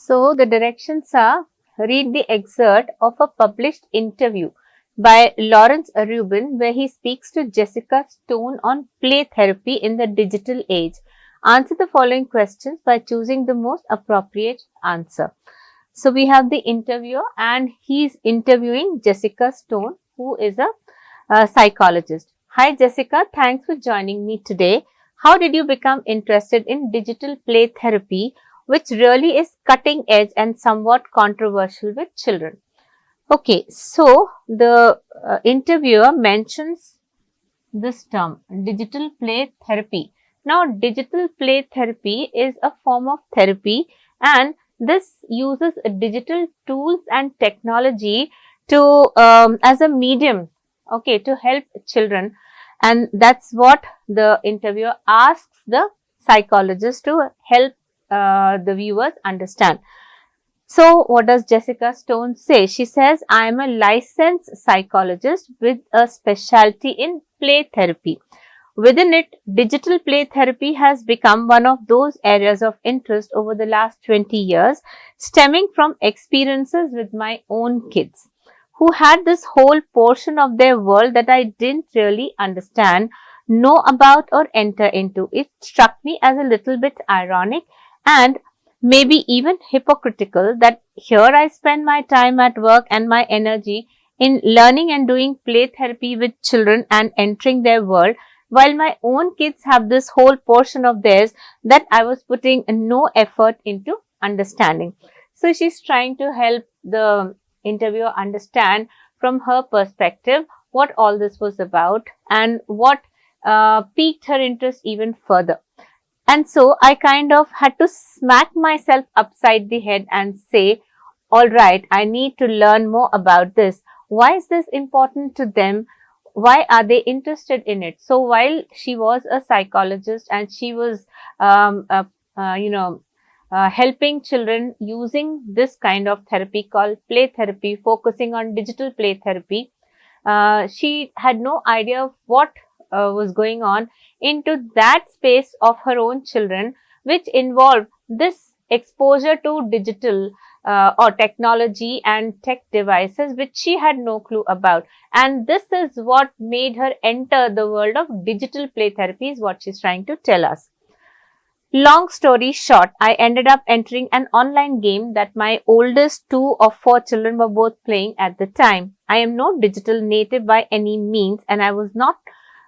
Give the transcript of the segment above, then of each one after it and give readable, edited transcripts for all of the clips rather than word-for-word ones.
So the directions are: read the excerpt of a published interview by Lawrence Rubin where he speaks to Jessica Stone on play therapy in the digital age. Answer the following questions by choosing the most appropriate answer. So we have the interviewer and he's interviewing Jessica Stone, who is a psychologist. Hi Jessica, thanks for joining me today. How did you become interested in digital play therapy, which really is cutting edge and somewhat controversial with children? Okay, so the interviewer mentions this term, digital play therapy. Now, digital play therapy is a form of therapy, and this uses digital tools and technology to as a medium, okay, to help children, and that's what the interviewer asks the psychologist to help the viewers understand. So, what does Jessica Stone say? She says, I am a licensed psychologist with a specialty in play therapy. Within it, digital play therapy has become one of those areas of interest over the last 20 years, stemming from experiences with my own kids, who had this whole portion of their world that I didn't really understand, know about, or enter into. It struck me as a little bit ironic and maybe even hypocritical that here I spend my time at work and my energy in learning and doing play therapy with children and entering their world, while my own kids have this whole portion of theirs that I was putting no effort into understanding. So she's trying to help the interviewer understand from her perspective what all this was about and what piqued her interest even further. And so I kind of had to smack myself upside the head and say, all right, I need to learn more about this. Why is this important to them? Why are they interested in it? So while she was a psychologist and she was, helping children using this kind of therapy called play therapy, focusing on digital play therapy, she had no idea of what was going on into that space of her own children, which involved this exposure to digital or technology and tech devices, which she had no clue about. And this is what made her enter the world of digital play therapy, is what she's trying to tell us. Long story short, I ended up entering an online game that my oldest 2 of 4 children were both playing at the time. I am no digital native by any means, and I was not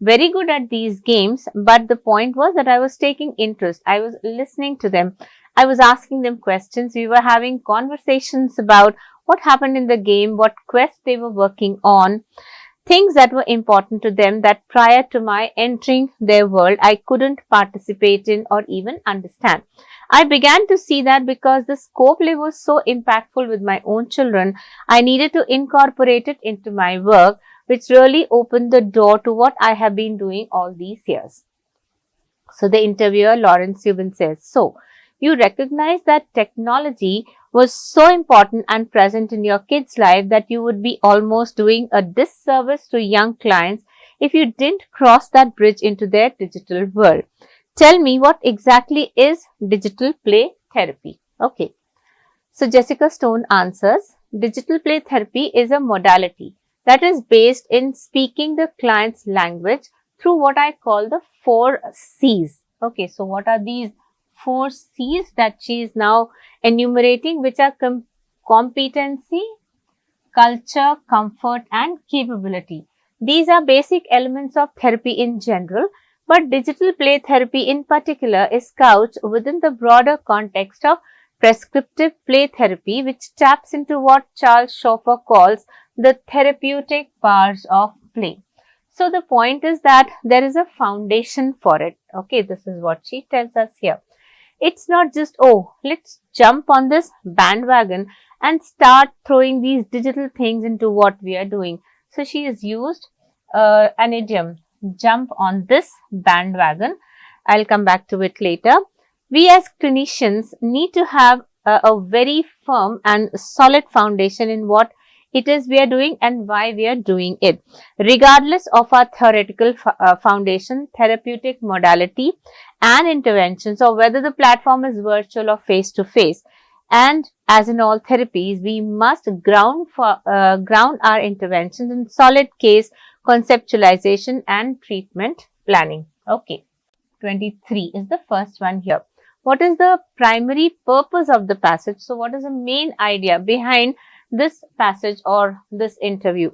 very good at these games, but the point was that I was taking interest. I was listening to them. I was asking them questions. We were having conversations about what happened in the game, what quest they were working on, things that were important to them that prior to my entering their world, I couldn't participate in or even understand. I began to see that because the scope play was so impactful with my own children, I needed to incorporate it into my work, which really opened the door to what I have been doing all these years. So the interviewer, Lawrence Rubin, says, so you recognize that technology was so important and present in your kids' life that you would be almost doing a disservice to young clients if you didn't cross that bridge into their digital world. Tell me, what exactly is digital play therapy? Okay. So Jessica Stone answers, digital play therapy is a modality that is based in speaking the client's language through what I call the 4 C's. Okay, so what are these 4 C's that she is now enumerating, which are competency, culture, comfort, and capability. These are basic elements of therapy in general, but digital play therapy in particular is couched within the broader context of prescriptive play therapy, which taps into what Charles Schoffer calls the therapeutic powers of play. So the point is that there is a foundation for it. Okay, this is what she tells us here. It's not just, oh, let's jump on this bandwagon and start throwing these digital things into what we are doing. So she has used an idiom, jump on this bandwagon. I'll come back to it later. We as clinicians need to have a very firm and solid foundation in what it is we are doing and why we are doing it. Regardless of our theoretical foundation, therapeutic modality and interventions, or whether the platform is virtual or face-to-face, And as in all therapies, we must ground our interventions in solid case conceptualization and treatment planning. Okay, 23 is the first one here. What is the primary purpose of the passage? So, what is the main idea behind this passage or this interview?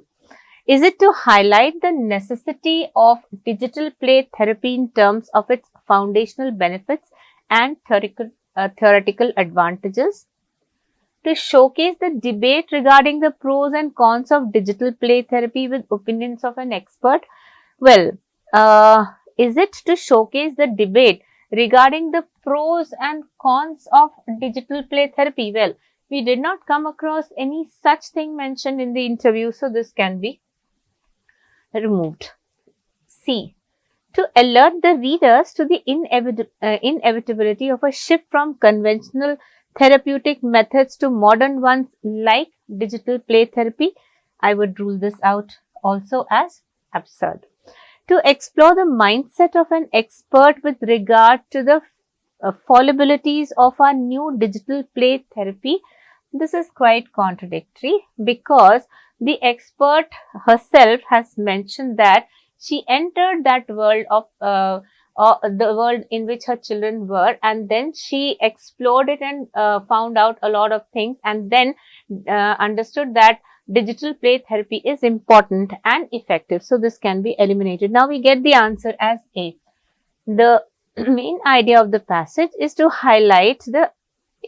Is it to highlight the necessity of digital play therapy in terms of its foundational benefits and theoretical advantages? To showcase the debate regarding the pros and cons of digital play therapy with opinions of an expert? Well, is it to showcase the debate regarding the pros and cons of digital play therapy? Well, we did not come across any such thing mentioned in the interview, so this can be removed. C. To alert the readers to the inevitability of a shift from conventional therapeutic methods to modern ones like digital play therapy, I would rule this out also as absurd. To explore the mindset of an expert with regard to the fallibilities of our new digital play therapy, this is quite contradictory because the expert herself has mentioned that she entered that world of the world in which her children were, and then she explored it and found out a lot of things, and then understood that digital play therapy is important and effective. So this can be eliminated. Now we get the answer as A. The main idea of the passage is to highlight the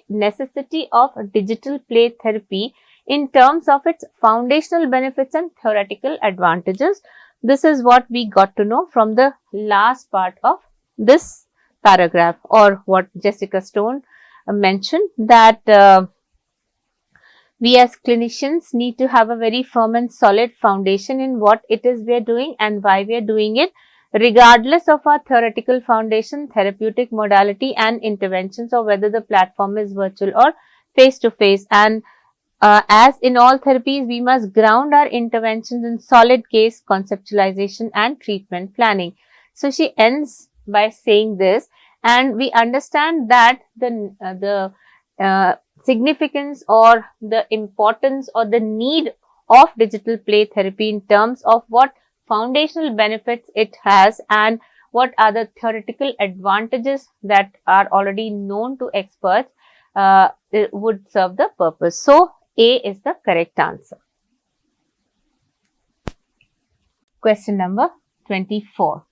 necessity of digital play therapy in terms of its foundational benefits and theoretical advantages. This is what we got to know from the last part of this paragraph, or what Jessica Stone mentioned, that we as clinicians need to have a very firm and solid foundation in what it is we are doing and why we are doing it, regardless of our theoretical foundation, therapeutic modality and interventions, or whether the platform is virtual or face-to-face. And as in all therapies, we must ground our interventions in solid case conceptualization and treatment planning. So she ends by saying this, and we understand that the significance or the importance or the need of digital play therapy in terms of what foundational benefits it has and what are the theoretical advantages that are already known to experts would serve the purpose. So A is the correct answer. Question number 24.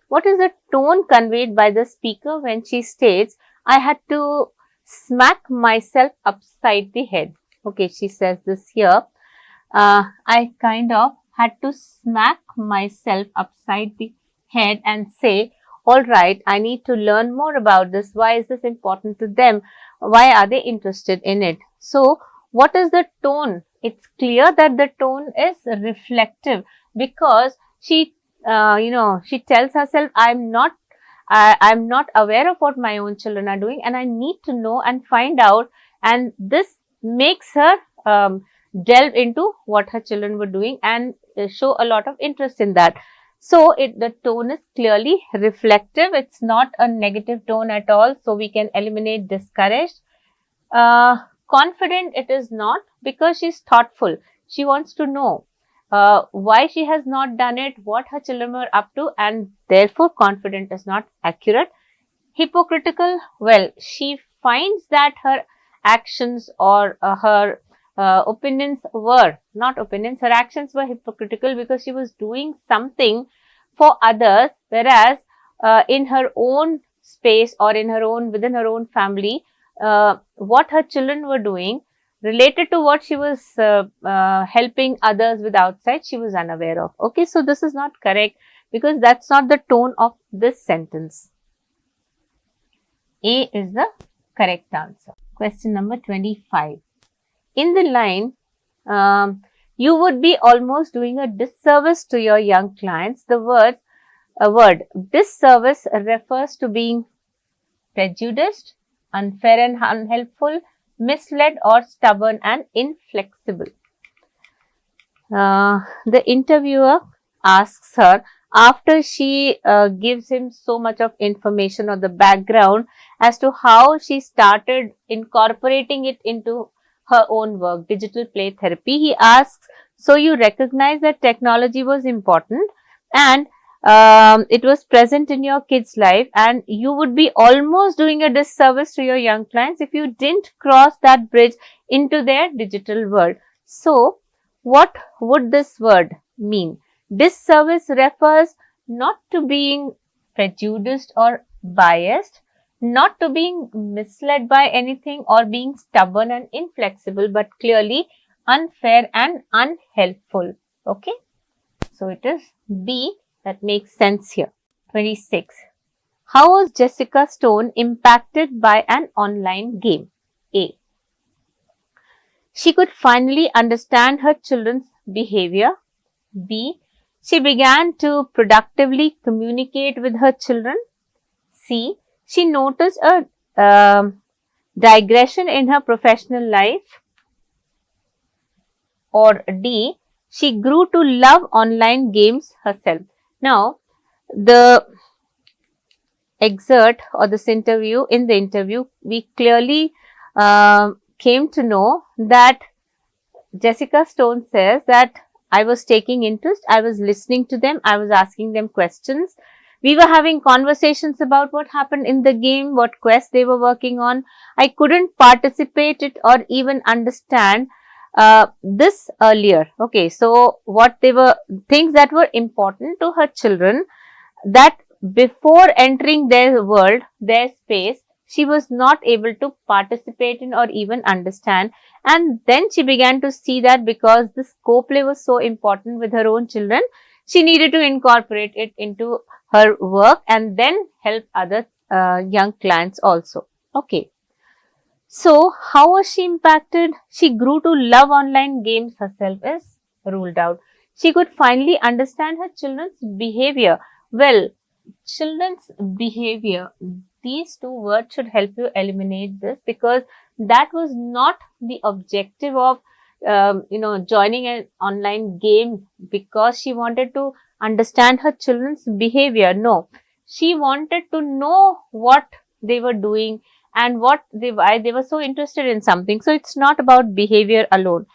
What is the tone conveyed by the speaker when she states, I had to smack myself upside the head? Okay, she says this here. I kind of had to smack myself upside the head and say, all right, I need to learn more about this. Why is this important to them? Why are they interested in it? So, what is the tone? It's clear that the tone is reflective because she, she tells herself, I'm not aware of what my own children are doing, and I need to know and find out. And this makes her delve into what her children were doing and show a lot of interest in that. So, the tone is clearly reflective. It's not a negative tone at all. So, we can eliminate discouraged. Confident it is not, because she's thoughtful. She wants to know why she has not done it, what her children were up to, and therefore confident is not accurate. Hypocritical, well, she finds that her actions or her opinions were not opinions, her actions were hypocritical because she was doing something for others, whereas in her own space or within her own family, what her children were doing related to what she was helping others with outside, she was unaware of. Okay, so this is not correct because that's not the tone of this sentence. A is the correct answer. Question number 25. In the line, you would be almost doing a disservice to your young clients. The word disservice refers to being prejudiced, unfair and unhelpful, misled, or stubborn and inflexible. The interviewer asks her, after she gives him so much of information or the background as to how she started incorporating it into her own work, digital play therapy, he asks, so you recognize that technology was important and it was present in your kid's life, and you would be almost doing a disservice to your young clients if you didn't cross that bridge into their digital world. So, what would this word mean? Disservice refers not to being prejudiced or biased, not to being misled by anything or being stubborn and inflexible, but clearly unfair and unhelpful. Okay, so it is B that makes sense here. 26. How was Jessica Stone impacted by an online game? A. She could finally understand her children's behavior. B. She began to productively communicate with her children. C. She noticed a digression in her professional life. Or D. She grew to love online games herself. Now, the excerpt or this interview, in the interview, we clearly came to know that Jessica Stone says that I was taking interest, I was listening to them, I was asking them questions. We were having conversations about what happened in the game, what quest they were working on. I couldn't participate it or even understand this earlier. Okay, so what they were, things that were important to her children, that before entering their world, their space, she was not able to participate in or even understand. And then she began to see that because this co-play was so important with her own children, she needed to incorporate it into her work and then help other young clients also. Okay. So, how was she impacted? She grew to love online games herself is ruled out. She could finally understand her children's behavior. Well, children's behavior, these two words should help you eliminate this, because that was not the objective of joining an online game because she wanted to understand her children's behavior. No, she wanted to know what they were doing and why they were so interested in something. So it's not about behavior alone.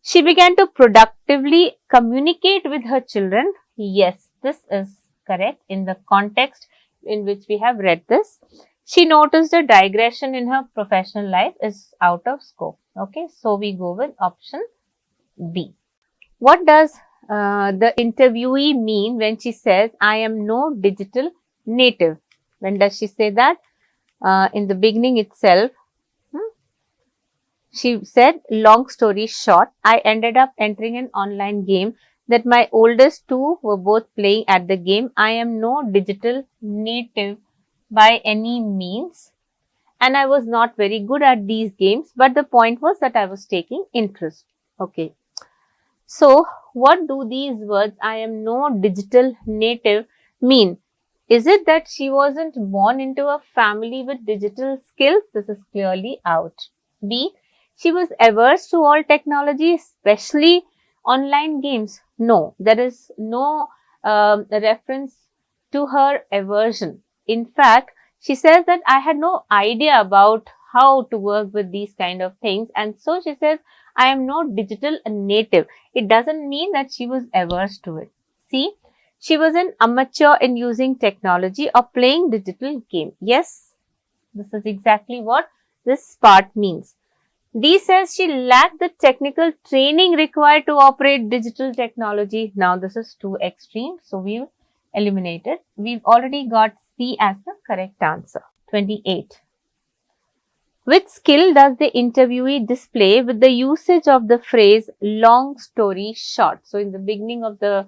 She began to productively communicate with her children. Yes, this is correct in the context in which we have read this. She noticed a digression in her professional life is out of scope. Okay, so we go with option B. What does the interviewee mean when she says, I am no digital native? When does she say that? In the beginning itself, she said, long story short, I ended up entering an online game that my oldest two were both playing at the game. I am no digital native by any means, and I was not very good at these games, but the point was that I was taking interest. Okay. So, what do these words, I am no digital native, mean? Is it that she wasn't born into a family with digital skills? This is clearly out. B. She was averse to all technology, especially online games. No, there is no reference to her aversion. In fact, she says that I had no idea about how to work with these kind of things, and so she says, I am no digital native. It doesn't mean that she was averse to it. See, she was an amateur in using technology or playing digital game. Yes, this is exactly what this part means. D says she lacked the technical training required to operate digital technology. Now, this is too extreme, so we'll eliminate it. We've already got C as the correct answer. 28. Which skill does the interviewee display with the usage of the phrase long story short? So, in the beginning of the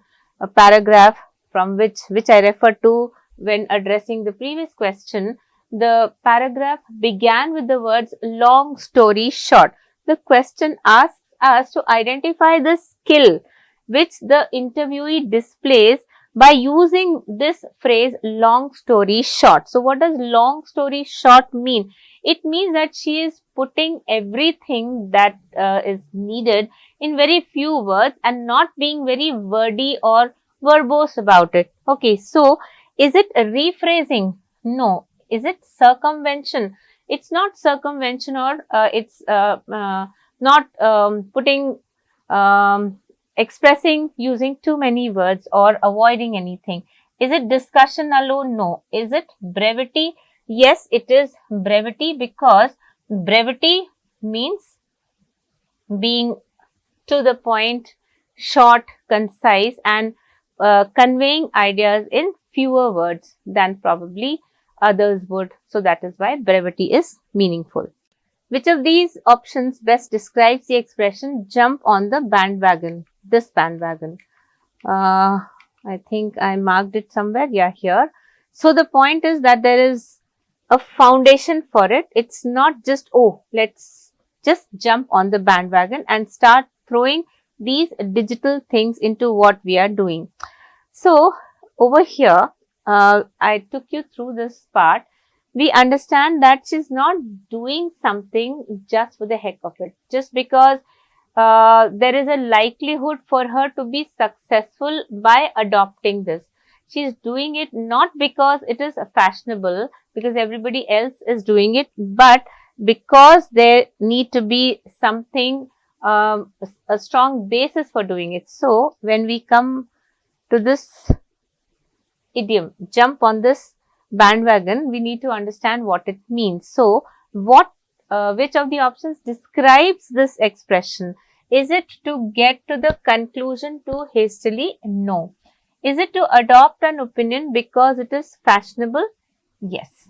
paragraph from which I referred to when addressing the previous question, the paragraph began with the words long story short. The question asks us to identify the skill which the interviewee displays by using this phrase long story short. So, what does long story short mean? It means that she is putting everything that is needed in very few words and not being very wordy or verbose about it. Okay, so is it rephrasing? No. Is it circumvention? It's not circumvention, or it's not putting expressing using too many words or avoiding anything. Is it discussion alone? No. Is it brevity? Yes, it is brevity, because brevity means being to the point, short, concise, and conveying ideas in fewer words than probably others would. So that is why brevity is meaningful. Which of these options best describes the expression jump on the bandwagon? This bandwagon. I think I marked it somewhere. Yeah, here. So the point is that there is a foundation for it. It's not just, oh, let's just jump on the bandwagon and start throwing these digital things into what we are doing. So over here, I took you through this part. We understand that she's not doing something just for the heck of it, just because there is a likelihood for her to be successful by adopting this. She's doing it not because it is fashionable, because everybody else is doing it, but because there need to be something, a strong basis for doing it. So when we come to this idiom, jump on this bandwagon, we need to understand what it means. So which of the options describes this expression? Is it to get to the conclusion too hastily? No. Is it to adopt an opinion because it is fashionable? Yes.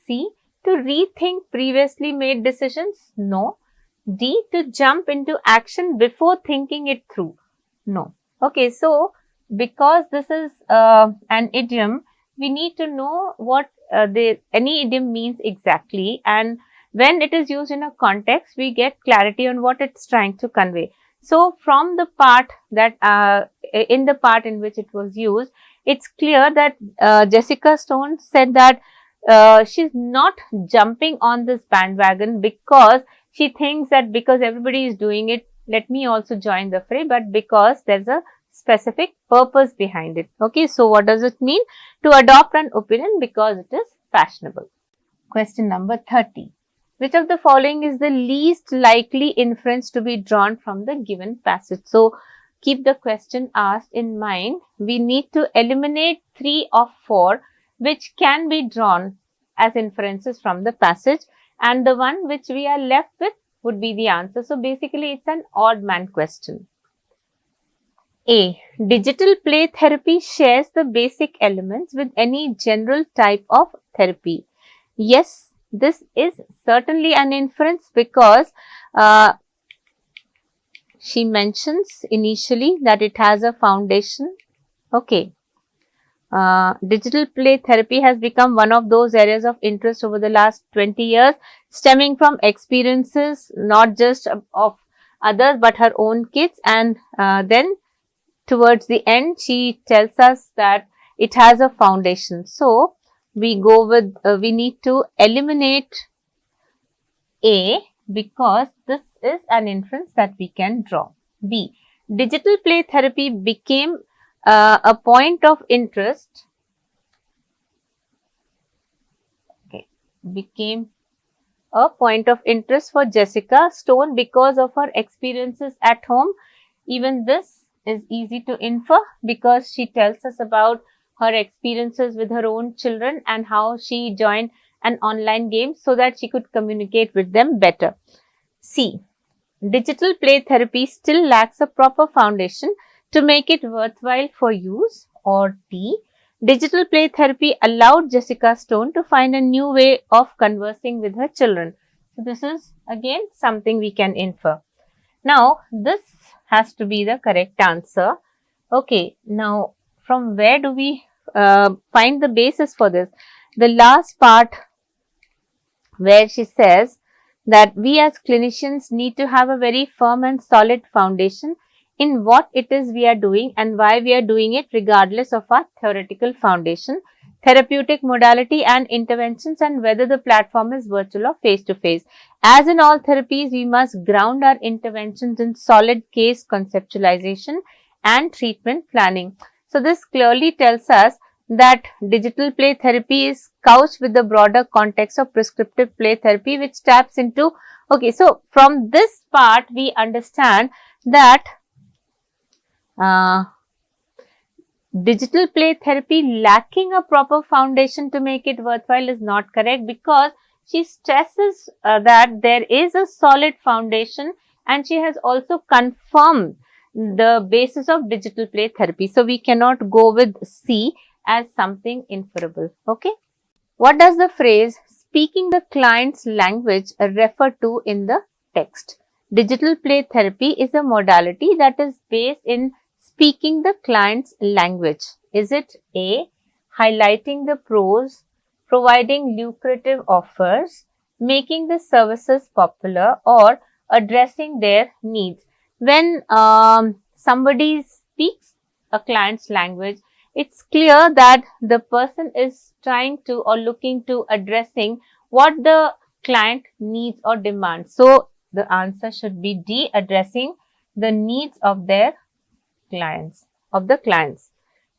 C. To rethink previously made decisions? No. D. To jump into action before thinking it through? No. Okay, so because this is an idiom, we need to know what any idiom means exactly, and when it is used in a context, we get clarity on what it's trying to convey. So from the part that in the part in which it was used, it's clear that Jessica Stone said that she's not jumping on this bandwagon because she thinks that because everybody is doing it, let me also join the fray, but because there's a specific purpose behind it. Okay, so what does it mean? To adopt an opinion because it is fashionable. Question number 30. Which of the following is the least likely inference to be drawn from the given passage? So keep the question asked in mind. We need to eliminate 3 of 4 which can be drawn as inferences from the passage, and the one which we are left with would be the answer. So basically it's an odd man question. A. Digital play therapy shares the basic elements with any general type of therapy. Yes, this is certainly an inference because she mentions initially that it has a foundation. Okay. Digital play therapy has become one of those areas of interest over the last 20 years, stemming from experiences not just of others but her own kids, and then towards the end, she tells us that it has a foundation. So we go with, we need to eliminate A because this is an inference that we can draw. B. Digital play therapy became a point of interest. Okay, became a point of interest for Jessica Stone because of her experiences at home. Even this is easy to infer because she tells us about her experiences with her own children and how she joined an online game so that she could communicate with them better. C. Digital play therapy still lacks a proper foundation to make it worthwhile for use. Or D. Digital play therapy allowed Jessica Stone to find a new way of conversing with her children. So this is again something we can infer. Now this has to be the correct answer. Okay, now from where do we find the basis for this? The last part where she says that we as clinicians need to have a very firm and solid foundation in what it is we are doing and why we are doing it regardless of our theoretical foundation, therapeutic modality and interventions, and whether the platform is virtual or face-to-face. As in all therapies, we must ground our interventions in solid case conceptualization and treatment planning. So this clearly tells us that digital play therapy is couched with the broader context of prescriptive play therapy, which taps into, okay, so from this part we understand that digital play therapy lacking a proper foundation to make it worthwhile is not correct, because she stresses that there is a solid foundation, and she has also confirmed the basis of digital play therapy. So we cannot go with C as something inferable. Okay. What does the phrase speaking the client's language refer to in the text? Digital play therapy is a modality that is based in speaking the client's language. Is it A, highlighting the pros, providing lucrative offers, making the services popular, or addressing their needs? When somebody speaks a client's language, it's clear that the person is trying to or looking to addressing what the client needs or demands. So the answer should be D, addressing the needs of their clients,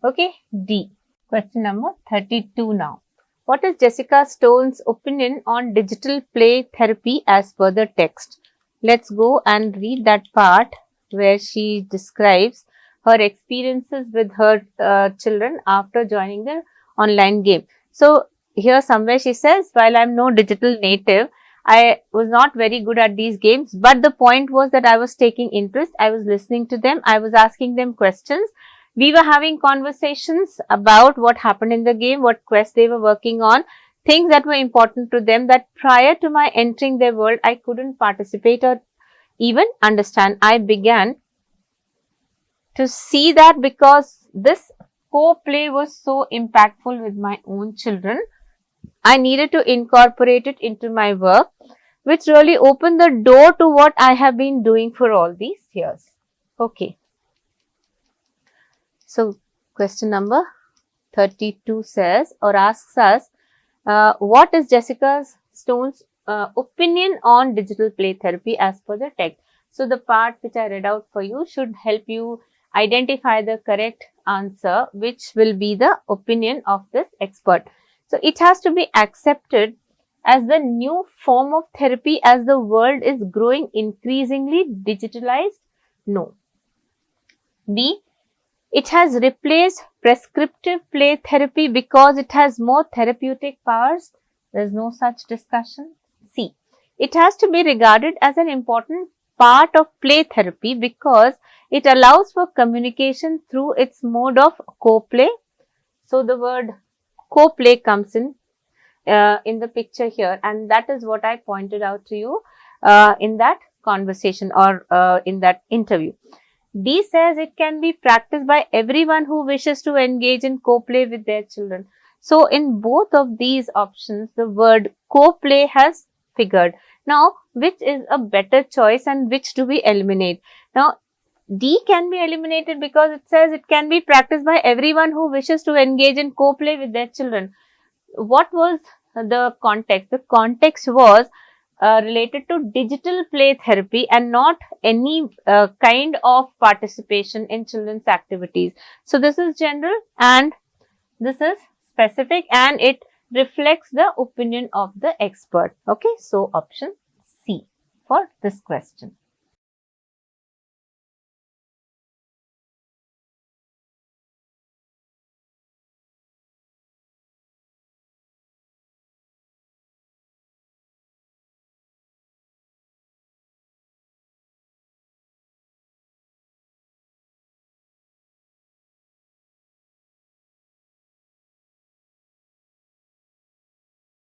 Okay, D. Question number 32 now. What is Jessica Stone's opinion on digital play therapy as per the text? Let's go and read that part where she describes her experiences with her children after joining the online game. So here somewhere she says, while I'm no digital native, I was not very good at these games, but the point was that I was taking interest, I was listening to them, I was asking them questions. We were having conversations about what happened in the game, what quest they were working on, things that were important to them that prior to my entering their world, I couldn't participate or even understand. I began to see that because this co-play was so impactful with my own children, I needed to incorporate it into my work, which really opened the door to what I have been doing for all these years. Okay. So, question number 32 says or asks us, what is Jessica Stone's opinion on digital play therapy as per the text? So, the part which I read out for you should help you identify the correct answer, which will be the opinion of this expert. So, it has to be accepted as the new form of therapy as the world is growing increasingly digitalized? No. B, it has replaced prescriptive play therapy because it has more therapeutic powers? There is no such discussion. C, it has to be regarded as an important part of play therapy because it allows for communication through its mode of co-play. So, the word co-play comes in the picture here, and that is what I pointed out to you in that conversation or in that interview. D says it can be practiced by everyone who wishes to engage in co-play with their children. So, in both of these options, the word co-play has figured. Now, which is a better choice and which do we eliminate? Now, D can be eliminated because it says it can be practiced by everyone who wishes to engage in co-play with their children. What was the context? The context was related to digital play therapy and not any kind of participation in children's activities. So, this is general and this is specific and it reflects the opinion of the expert. Okay, so option C for this question.